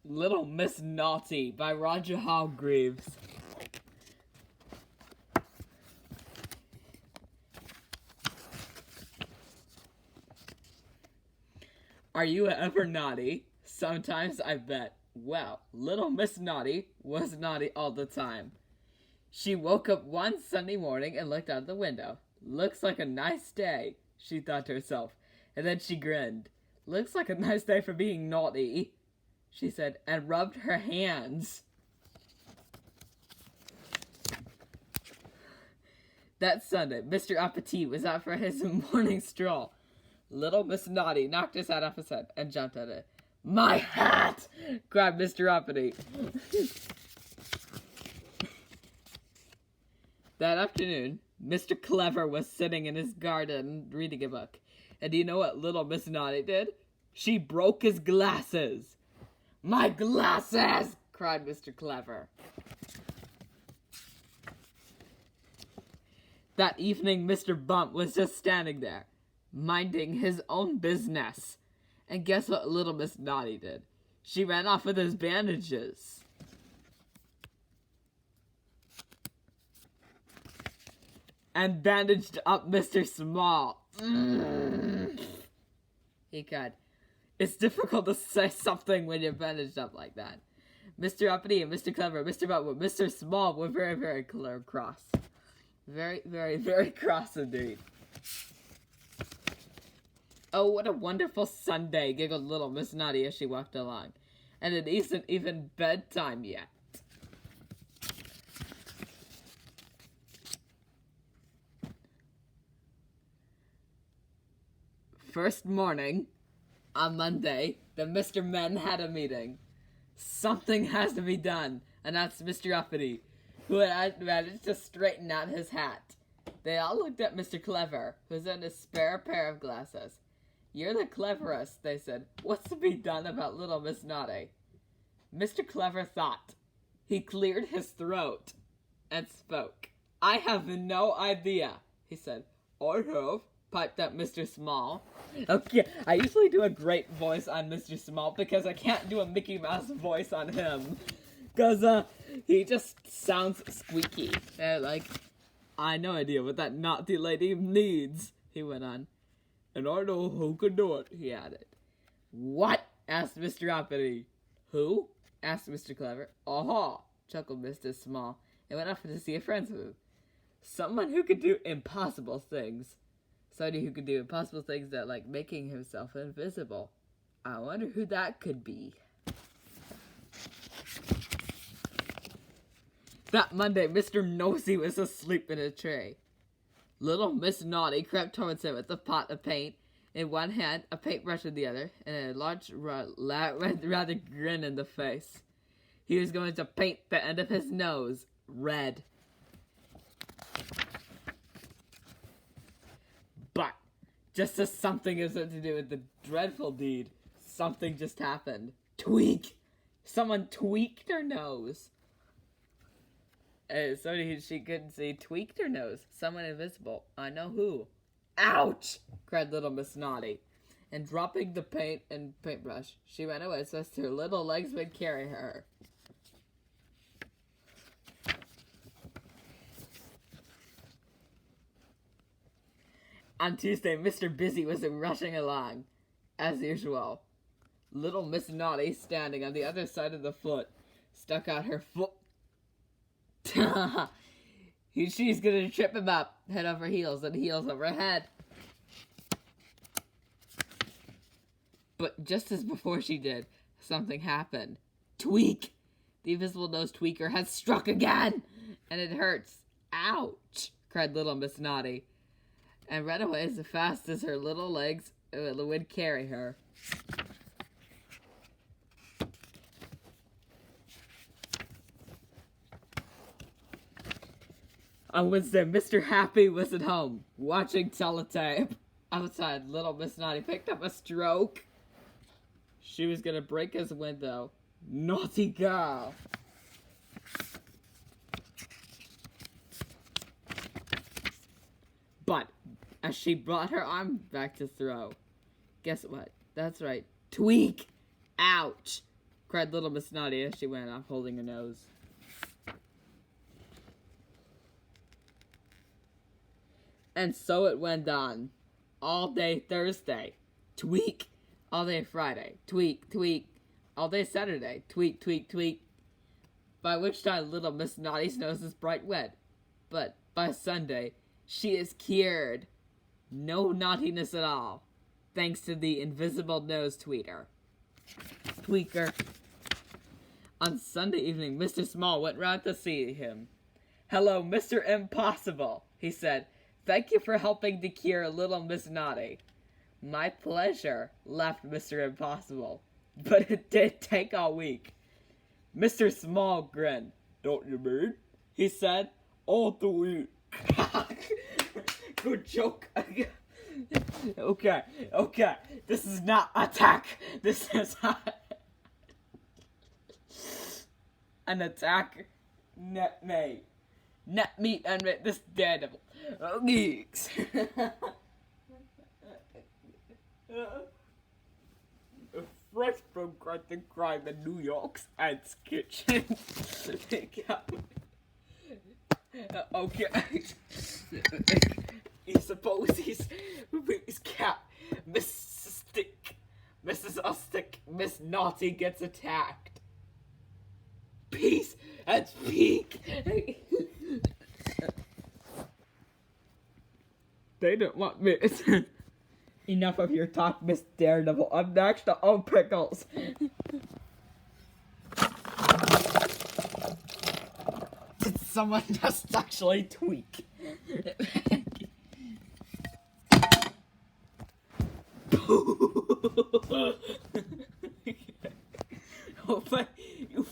Little Miss Naughty by Roger Hargreaves. Are you ever naughty? Sometimes I bet. Well, little Miss Naughty was naughty all the time. She woke up one Sunday morning and looked out the window. Looks like a nice day, she thought to herself, and then she grinned. Looks like a nice day for being naughty, she said, and rubbed her hands. That Sunday, Mr. Appetit was out for his morning stroll. Little Miss Naughty knocked his hat off his head and jumped at it. My hat! Cried Mr. Appetit. That afternoon, Mr. Clever was sitting in his garden reading a book. And do you know what little Miss Naughty did? She broke his glasses. My glasses! Cried Mr. Clever. That evening, Mr. Bump was just standing there, minding his own business. And guess what little Miss Naughty did? She ran off with his bandages. And bandaged up Mr. Small. He cried. It's difficult to say something when you're bandaged up like that. Mr. Uppity and Mr. Clever, Mr. Bump, and Mr. Small were very, very cross. Very, very, very cross indeed. Oh, what a wonderful Sunday, giggled little Miss Naughty as she walked along. And it isn't even bedtime yet. First morning, on Monday, the Mr. Men had a meeting. Something has to be done, announced Mr. Uppity, who had managed to straighten out his hat. They all looked at Mr. Clever, who was in a spare pair of glasses. You're the cleverest, they said. What's to be done about little Miss Naughty? Mr. Clever thought. He cleared his throat and spoke. I have no idea, he said. I have, piped up Mr. Small. Okay, I usually do a great voice on Mr. Small because I can't do a Mickey Mouse voice on him. Because he just sounds squeaky. I no idea what that naughty lady needs, he went on. And I know who could do it, he added. What? Asked Mr. Uppity. Who? Asked Mr. Clever. Aha, chuckled Mr. Small, and went off to see a friend's booth. Someone who could do impossible things. Somebody who could do impossible things that like making himself invisible. I wonder who that could be. That Monday, Mr. Nosy was asleep in a tray. Little Miss Naughty crept towards him with a pot of paint in one hand, a paintbrush in the other, and a large, rather grin in the face. He was going to paint the end of his nose red. But, just as something is to do with the dreadful deed, something just happened. Tweak! Someone tweaked her nose. Somebody she couldn't see tweaked her nose. Someone invisible. I know who. Ouch! Cried little Miss Naughty. And dropping the paint and paintbrush, she ran away so as her little legs would carry her. On Tuesday, Mr. Busy was rushing along, as usual. Little Miss Naughty, standing on the other side of the foot, stuck out her foot. She's gonna trip him up, head over heels, and heels over head. But just as before she did, something happened. Tweak! The invisible nose tweaker has struck again, and it hurts. Ouch! Cried little Miss Naughty, and ran away as fast as her little legs would carry her. On Wednesday, Mr. Happy was at home, watching teletape. Outside, little Miss Naughty picked up a stroke. She was gonna break his window. Naughty girl. But, as she brought her arm back to throw, guess what? That's right. Tweak! Ouch! cried little Miss Naughty as she went off holding her nose. And so it went on. All day Thursday. Tweak. All day Friday. Tweak, tweak. All day Saturday. Tweak, tweak, tweak. By which time little Miss Naughty's nose is bright red. But by Sunday, she is cured. No naughtiness at all. Thanks to the invisible nose tweeter. Tweaker. On Sunday evening, Mr. Small went round to see him. "Hello, Mr. Impossible," he said. "Thank you for helping to cure little Miss Naughty." "My pleasure," laughed Mr. Impossible. "But it did take all week." Mr. Small grinned. "Don't you mean?" he said. "All the week." Good joke. Okay. This is not attack. This is an attack. Net meat and this Daredevil. Geeks. Fresh from crime in New York's Ants Kitchen. Okay. You suppose he's cat. Mrs. Stick, Miss Naughty gets attacked. Peace and speak. They don't want me. Enough of your talk, Miss Daredevil. I'm next to all pickles. Did someone just actually tweak? Oh, but you